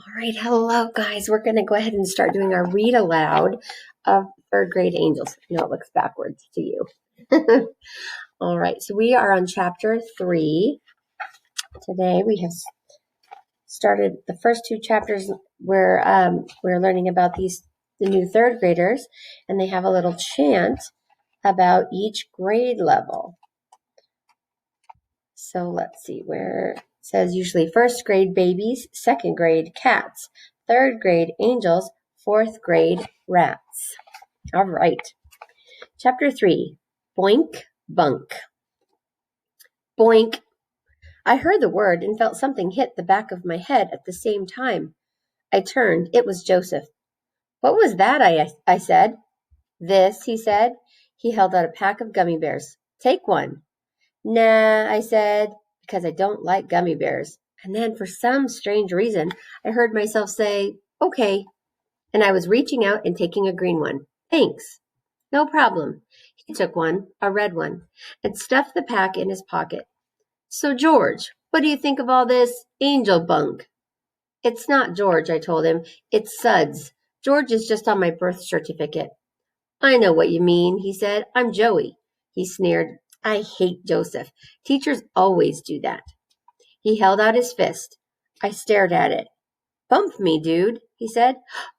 All right, hello guys. We're going to go ahead and start doing our read aloud of third grade angels. I know it looks backwards to you. All right, so we are on chapter 3. Today we have started the first two chapters where we're learning about the new third graders, and they have a little chant about each grade level. So let's see where it says usually first grade babies, second grade cats, third grade angels, fourth grade rats. All right. Chapter 3, Boink Bunk. Boink. I heard the word and felt something hit the back of my head at the same time. I turned. It was Joseph. What was that? I said. This, he said. He held out a pack of gummy bears. Take one. Nah, I said, because I don't like gummy bears. And then for some strange reason, I heard myself say, okay. And I was reaching out and taking a green one. Thanks. No problem. He took one, a red one, and stuffed the pack in his pocket. So, George, what do you think of all this angel bunk? It's not George, I told him. It's Suds. George is just on my birth certificate. I know what you mean, he said. I'm Joey. He sneered. I hate Joseph. Teachers always do that. He held out his fist. I stared at it. Bump me, dude, he said.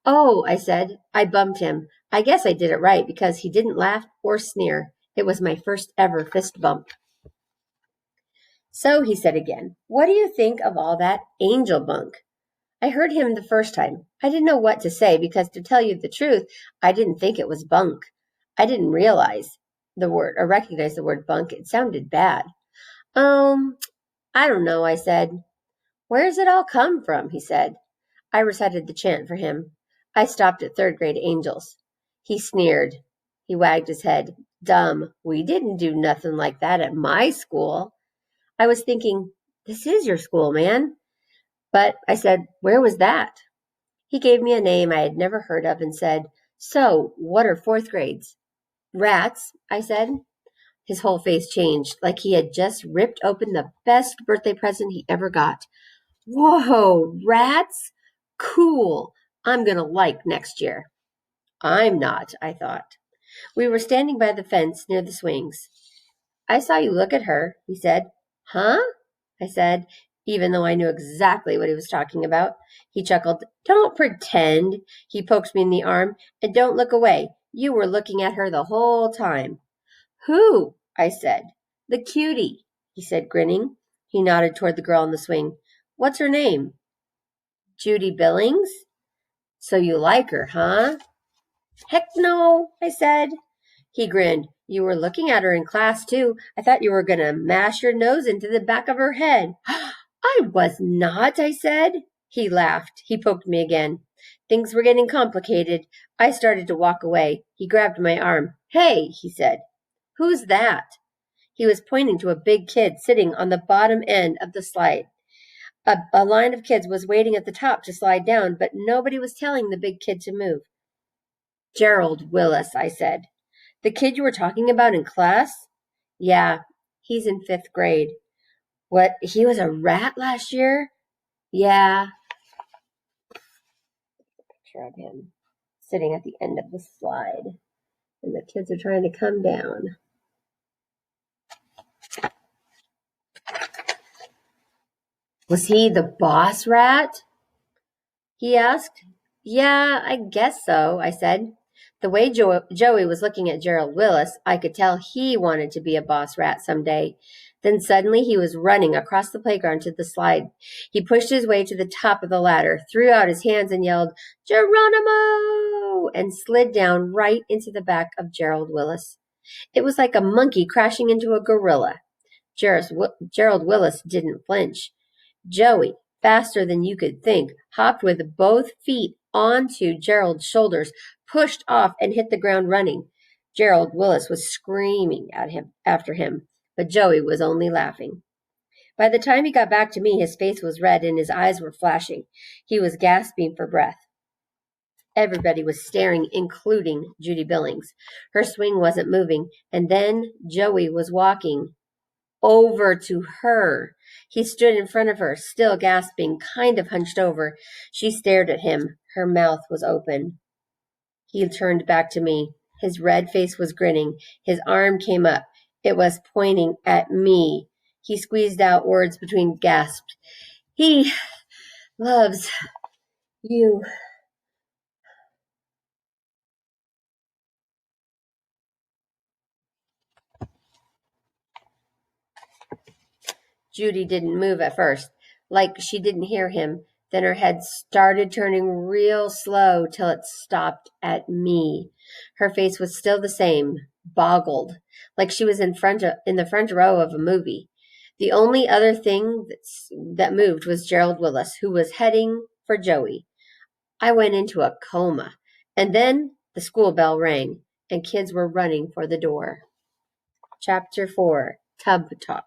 Oh, I said. I bumped him. I guess I did it right because he didn't laugh or sneer. It was my first ever fist bump. So, he said again, what do you think of all that angel bunk? I heard him the first time. I didn't know what to say because, to tell you the truth, I didn't think it was bunk. I didn't realize the word or recognize the word bunk. It sounded bad. I don't know, I said. Where's it all come from? He said. I recited the chant for him. I stopped at third grade angels. He sneered. He wagged his head. Dumb. We didn't do nothing like that at my school. I was thinking, this is your school, man. But I said, where was that? He gave me a name I had never heard of and said, so, what are fourth grades? Rats, I said. His whole face changed, like he had just ripped open the best birthday present he ever got. Whoa, rats? Cool. I'm going to like next year. I'm not, I thought. We were standing by the fence near the swings. I saw you look at her, he said. Huh? I said, even though I knew exactly what he was talking about. He chuckled. Don't pretend. He poked me in the arm. And don't look away. You were looking at her the whole time. Who? I said. The cutie, he said, grinning. He nodded toward the girl on the swing. What's her name? Judy Billings? So you like her, huh? Heck no, I said. He grinned. You were looking at her in class, too. I thought you were going to mash your nose into the back of her head. I was not, I said. He laughed. He poked me again. Things were getting complicated. I started to walk away. He grabbed my arm. Hey, he said. Who's that? He was pointing to a big kid sitting on the bottom end of the slide. A line of kids was waiting at the top to slide down, but nobody was telling the big kid to move. Gerald Willis, I said. The kid you were talking about in class? Yeah, he's in 5th grade. What, he was a rat last year? Yeah. Picture of him sitting at the end of the slide, and the kids are trying to come down. Was he the boss rat? He asked. Yeah, I guess so, I said. The way Joey was looking at Gerald Willis, I could tell he wanted to be a boss rat someday. Then suddenly he was running across the playground to the slide. He pushed his way to the top of the ladder, threw out his hands and yelled, Geronimo! And slid down right into the back of Gerald Willis. It was like a monkey crashing into a gorilla. Gerald Willis didn't flinch. Joey, faster than you could think, hopped with both feet onto Gerald's shoulders, pushed off, and hit the ground running. Gerald Willis was screaming at him after him, but Joey was only laughing. By the time he got back to me, his face was red and his eyes were flashing. He was gasping for breath. Everybody was staring, including Judy Billings. Her swing wasn't moving, and then Joey was walking over to her. He stood in front of her, still gasping, kind of hunched over. She stared at him. Her mouth was open. He turned back to me. His red face was grinning. His arm came up. It was pointing at me. He squeezed out words between gasps. He loves you. Judy didn't move at first, like she didn't hear him. Then her head started turning real slow till it stopped at me. Her face was still the same, boggled, like she was in the front row of a movie. The only other thing that moved was Gerald Willis, who was heading for Joey. I went into a coma. And then the school bell rang, and kids were running for the door. Chapter 4, Tub Talk.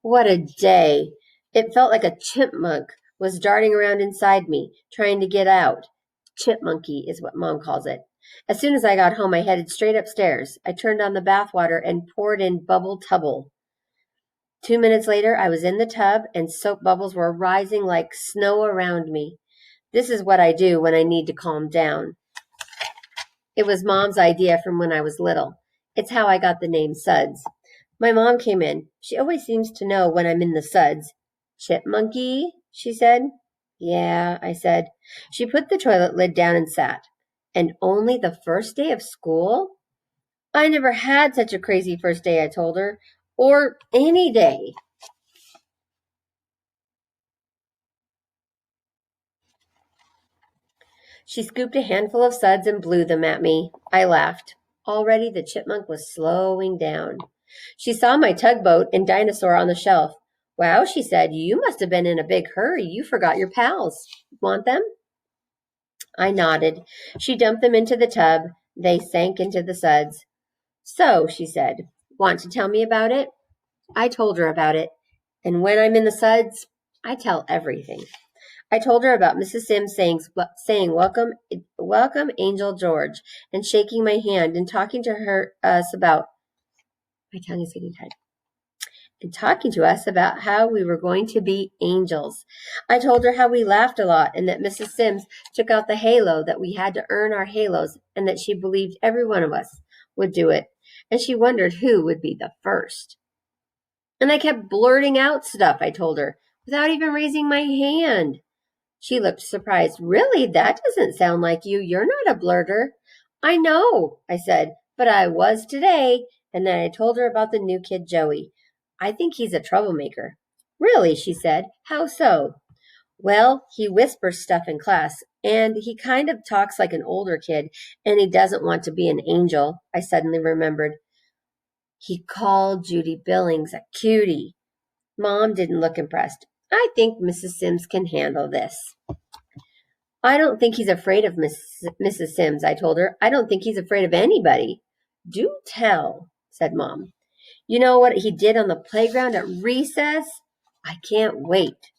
What a day! It felt like a chipmunk was darting around inside me, trying to get out. Chipmunky is what Mom calls it. As soon as I got home, I headed straight upstairs. I turned on the bathwater and poured in bubble tubble. 2 minutes later, I was in the tub, and soap bubbles were rising like snow around me. This is what I do when I need to calm down. It was Mom's idea from when I was little. It's how I got the name Suds. My mom came in. She always seems to know when I'm in the suds. Chipmunky, she said. Yeah, I said. She put the toilet lid down and sat. And only the first day of school? I never had such a crazy first day, I told her. Or any day. She scooped a handful of suds and blew them at me. I laughed. Already the chipmunk was slowing down. She saw my tugboat and dinosaur on the shelf. Wow, she said, you must have been in a big hurry. You forgot your pals. Want them? I nodded. She dumped them into the tub. They sank into the suds. So, she said, want to tell me about it? I told her about it. And when I'm in the suds, I tell everything. I told her about Mrs. Sims saying welcome, Angel George, and shaking my hand and talking to us about my tongue is getting tied. And talking to us about how we were going to be angels. I told her how we laughed a lot and that Mrs. Sims took out the halo, that we had to earn our halos, and that she believed every one of us would do it. And she wondered who would be the first. And I kept blurting out stuff, I told her, without even raising my hand. She looked surprised. Really? That doesn't sound like you. You're not a blurter. I know, I said, but I was today. And then I told her about the new kid, Joey. I think he's a troublemaker. Really, she said. How so? Well, he whispers stuff in class, and he kind of talks like an older kid, and he doesn't want to be an angel, I suddenly remembered. He called Judy Billings a cutie. Mom didn't look impressed. I think Mrs. Sims can handle this. I don't think he's afraid of Mrs. Sims, I told her. I don't think he's afraid of anybody. Do tell, said Mom. You know what he did on the playground at recess? I can't wait,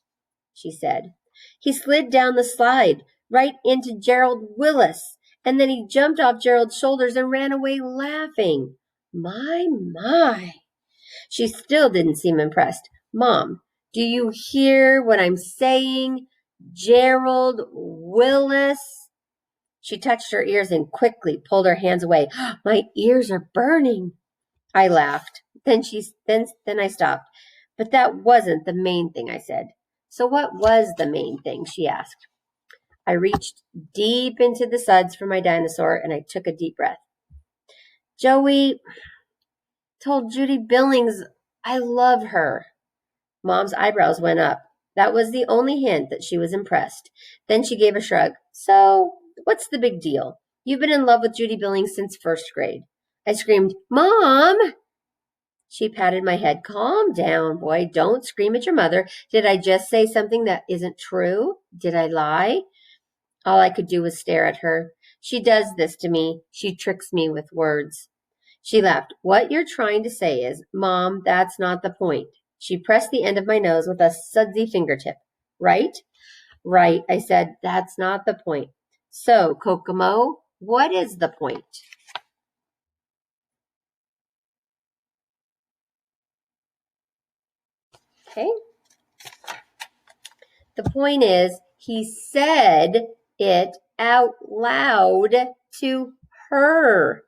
she said. He slid down the slide right into Gerald Willis, and then he jumped off Gerald's shoulders and ran away laughing. My. She still didn't seem impressed. Mom, do you hear what I'm saying? Gerald Willis. She touched her ears and quickly pulled her hands away. My ears are burning. I laughed. Then I stopped. But that wasn't the main thing, I said. So what was the main thing? She asked. I reached deep into the suds for my dinosaur and I took a deep breath. Joey told Judy Billings I love her. Mom's eyebrows went up. That was the only hint that she was impressed. Then she gave a shrug. So, what's the big deal? You've been in love with Judy Billings since first grade. I screamed, Mom! She patted my head. Calm down, boy. Don't scream at your mother. Did I just say something that isn't true? Did I lie? All I could do was stare at her. She does this to me. She tricks me with words. She laughed. What you're trying to say is, Mom, that's not the point. She pressed the end of my nose with a sudsy fingertip. Right? Right, I said. That's not the point. So, Kokomo, what is the point? Okay, The point is, he said it out loud to her.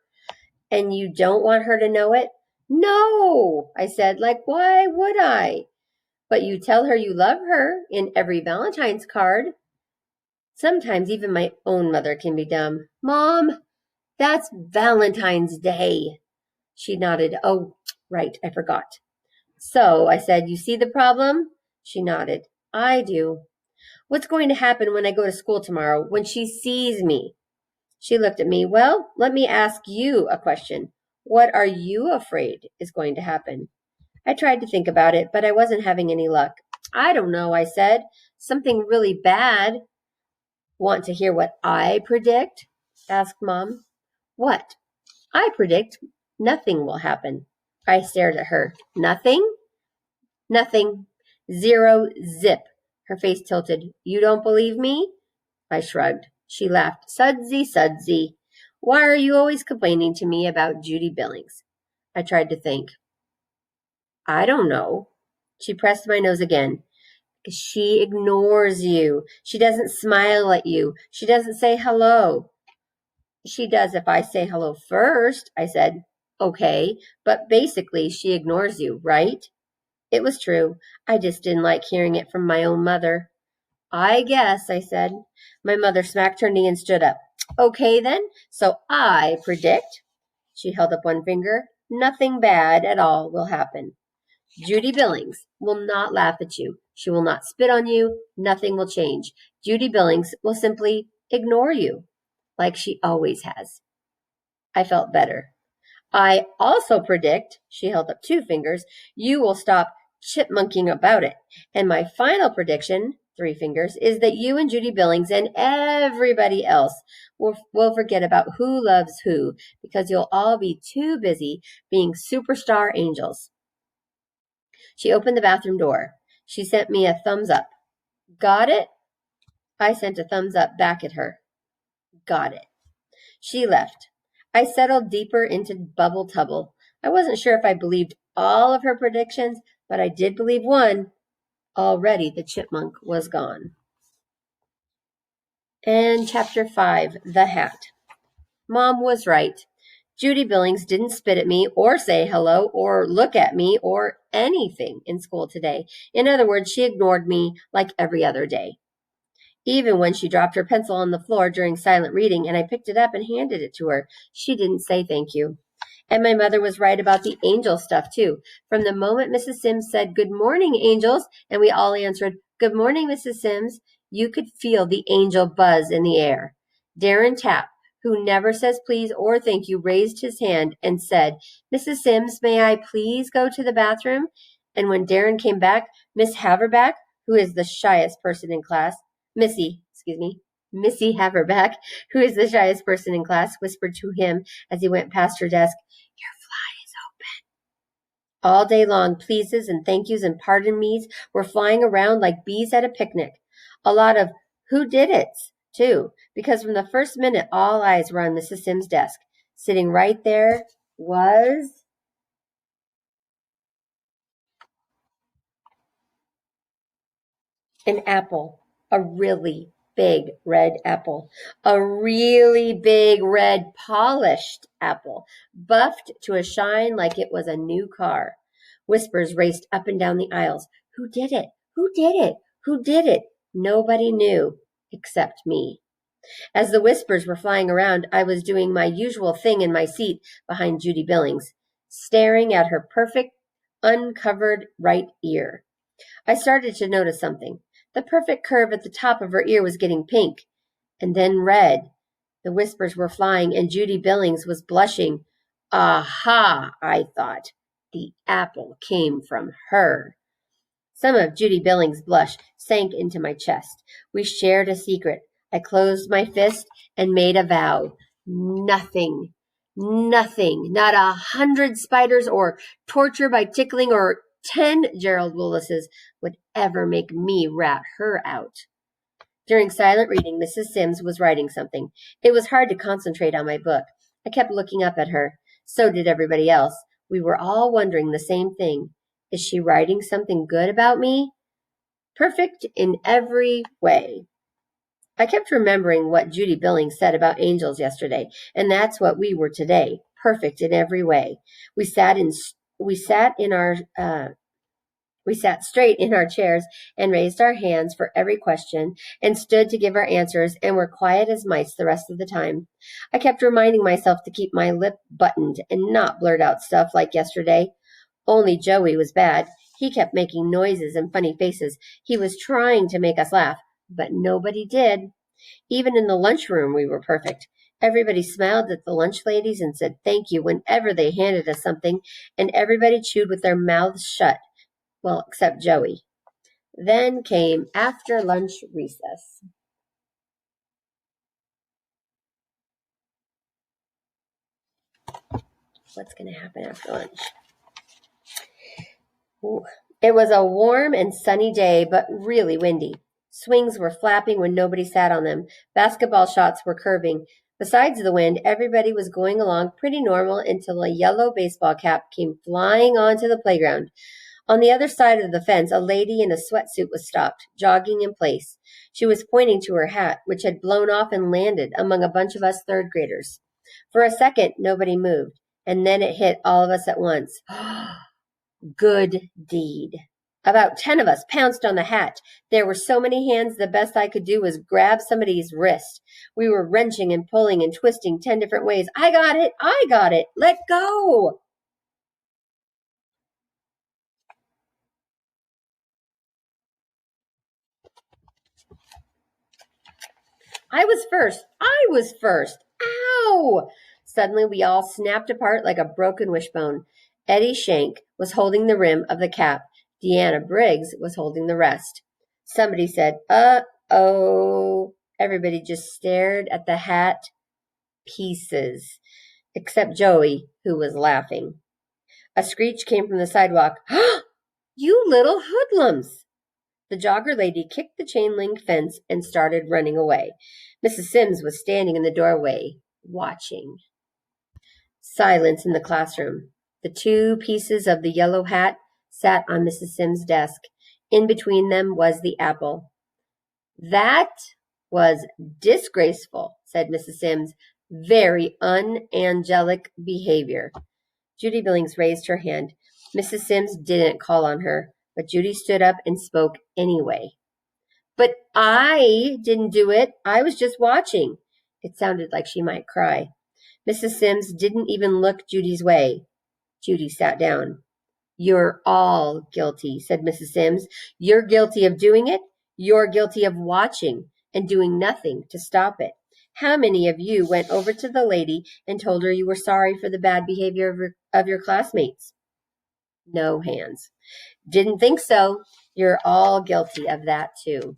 And you don't want her to know it? No, I said, like, why would I? But you tell her you love her in every Valentine's card. Sometimes even my own mother can be dumb. Mom, that's Valentine's Day. She nodded. Oh, right, I forgot. So, I said, you see the problem? She nodded. I do. What's going to happen when I go to school tomorrow, when she sees me? She looked at me. Well, let me ask you a question. What are you afraid is going to happen? I tried to think about it, but I wasn't having any luck. I don't know, I said. Something really bad. Want to hear what I predict? Asked Mom. What? I predict nothing will happen. I stared at her. Nothing? Nothing. Zero zip. Her face tilted. You don't believe me? I shrugged. She laughed. Sudsy, sudsy. Why are you always complaining to me about Judy Billings? I tried to think. I don't know. She pressed my nose again. She ignores you. She doesn't smile at you. She doesn't say hello. She does if I say hello first, I said. Okay, but basically she ignores you, right? It was true. I just didn't like hearing it from my own mother. I guess, I said. My mother smacked her knee and stood up. Okay then, so I predict, she held up one finger, nothing bad at all will happen. Judy Billings will not laugh at you. She will not spit on you. Nothing will change. Judy Billings will simply ignore you, like she always has. I felt better. I also predict, she held up two fingers, you will stop chipmunking about it. And my final prediction, three fingers, is that you and Judy Billings and everybody else will forget about who loves who because you'll all be too busy being superstar angels. She opened the bathroom door. She sent me a thumbs up. Got it? I sent a thumbs up back at her. Got it. She left. I settled deeper into bubble tubble. I wasn't sure if I believed all of her predictions, but I did believe one. Already the chipmunk was gone. And chapter 5, The Hat. Mom was right. Judy Billings didn't spit at me or say hello or look at me or anything in school today. In other words, she ignored me like every other day. Even when she dropped her pencil on the floor during silent reading and I picked it up and handed it to her, she didn't say thank you. And my mother was right about the angel stuff, too. From the moment Mrs. Sims said, Good morning, angels, and we all answered, Good morning, Mrs. Sims, you could feel the angel buzz in the air. Darren Tapp, who never says please or thank you, raised his hand and said, Mrs. Sims, may I please go to the bathroom? And when Darren came back, Miss Haverback, who is the shyest person in class, Missy Haverback, who is the shyest person in class, whispered to him as he went past her desk, Your fly is open. All day long, pleases and thank yous and pardon me's were flying around like bees at a picnic. A lot of who did it, too, because from the first minute, all eyes were on Mrs. Sims' desk. Sitting right there was an apple, a really big red apple, a really big red polished apple, buffed to a shine like it was a new car. Whispers raced up and down the aisles. Who did it? Who did it? Who did it? Nobody knew except me. As the whispers were flying around, I was doing my usual thing in my seat behind Judy Billings, staring at her perfect, uncovered right ear. I started to notice something. The perfect curve at the top of her ear was getting pink, and then red. The whispers were flying, and Judy Billings was blushing. Aha, I thought. The apple came from her. Some of Judy Billings' blush sank into my chest. We shared a secret. I closed my fist and made a vow. Nothing, not 100 spiders or torture by tickling or 10 Gerald Willises would ever make me rat her out. During silent reading, Mrs. Sims was writing something. It was hard to concentrate on my book. I kept looking up at her. So did everybody else. We were all wondering the same thing. Is she writing something good about me? Perfect in every way. I kept remembering what Judy Billings said about angels yesterday, and that's what we were today, perfect in every way. We sat in we sat in our we sat straight in our chairs and raised our hands for every question and stood to give our answers and were quiet as mice the rest of the time. I kept reminding myself to keep my lip buttoned and not blurt out stuff like yesterday. Only Joey was bad. He kept making noises and funny faces. He was trying to make us laugh, but nobody did. Even in the lunchroom, we were perfect. Everybody smiled at the lunch ladies and said thank you whenever they handed us something, and everybody chewed with their mouths shut. Well, except Joey. Then came after lunch recess. What's going to happen after lunch? Ooh. It was a warm and sunny day, but really windy. Swings were flapping when nobody sat on them. Basketball shots were curving. Besides the wind, everybody was going along pretty normal until a yellow baseball cap came flying onto the playground. On the other side of the fence, a lady in a sweatsuit was stopped, jogging in place. She was pointing to her hat, which had blown off and landed among a bunch of us third graders. For a second, nobody moved, and then it hit all of us at once. Good deed. About 10 of us pounced on the hat. There were so many hands, the best I could do was grab somebody's wrist. We were wrenching and pulling and twisting 10 different ways. I got it! I got it! Let go! I was first. I was first. Ow! Suddenly, we all snapped apart like a broken wishbone. Eddie Shank was holding the rim of the cap. Deanna Briggs was holding the rest. Somebody said, uh-oh. Everybody just stared at the hat pieces, except Joey, who was laughing. A screech came from the sidewalk. You little hoodlums! The jogger lady kicked the chain link fence and started running away. Mrs. Sims was standing in the doorway, watching. Silence in the classroom. The two pieces of the yellow hat sat on Mrs. Sims' desk. In between them was the apple. That was disgraceful, said Mrs. Sims. Very unangelic behavior. Judy Billings raised her hand. Mrs. Sims didn't call on her, but Judy stood up and spoke anyway. But I didn't do it. I was just watching. It sounded like she might cry. Mrs. Sims didn't even look Judy's way. Judy sat down. You're all guilty, said Mrs. Sims. You're guilty of doing it. You're guilty of watching and doing nothing to stop it. How many of you went over to the lady and told her you were sorry for the bad behavior of your classmates? No hands. Didn't think so. You're all guilty of that too.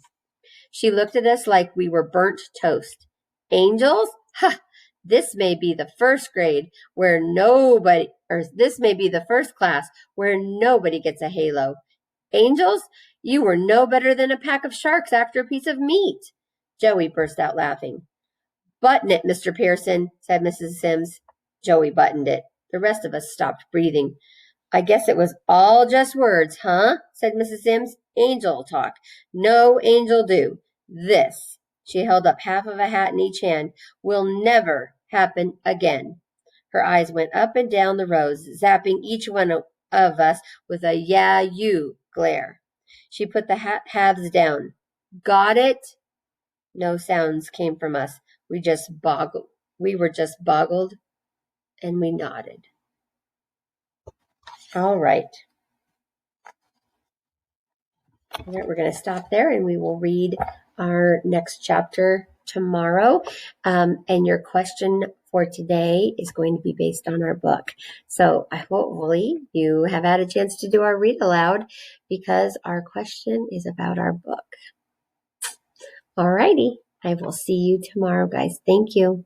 She looked at us like we were burnt toast. Angels? Ha! This may be the first grade where nobody, or this may be the first class where nobody gets a halo. Angels? You were no better than a pack of sharks after a piece of meat. Joey burst out laughing. Button it, Mr. Pearson, said Mrs. Sims. Joey buttoned it. The rest of us stopped breathing. I guess it was all just words, huh? Said Mrs. Sims. Angel talk. No angel do. This, she held up half of a hat in each hand, will never happen again. Her eyes went up and down the rows, zapping each one of us with a yeah, you glare. She put the hat halves down. Got it? No sounds came from us. We were just boggled, and we nodded. All right. All right, we're going to stop there and we will read our next chapter tomorrow. And your question for today is going to be based on our book. So hopefully you have had a chance to do our read aloud because our question is about our book. All righty. I will see you tomorrow, guys. Thank you.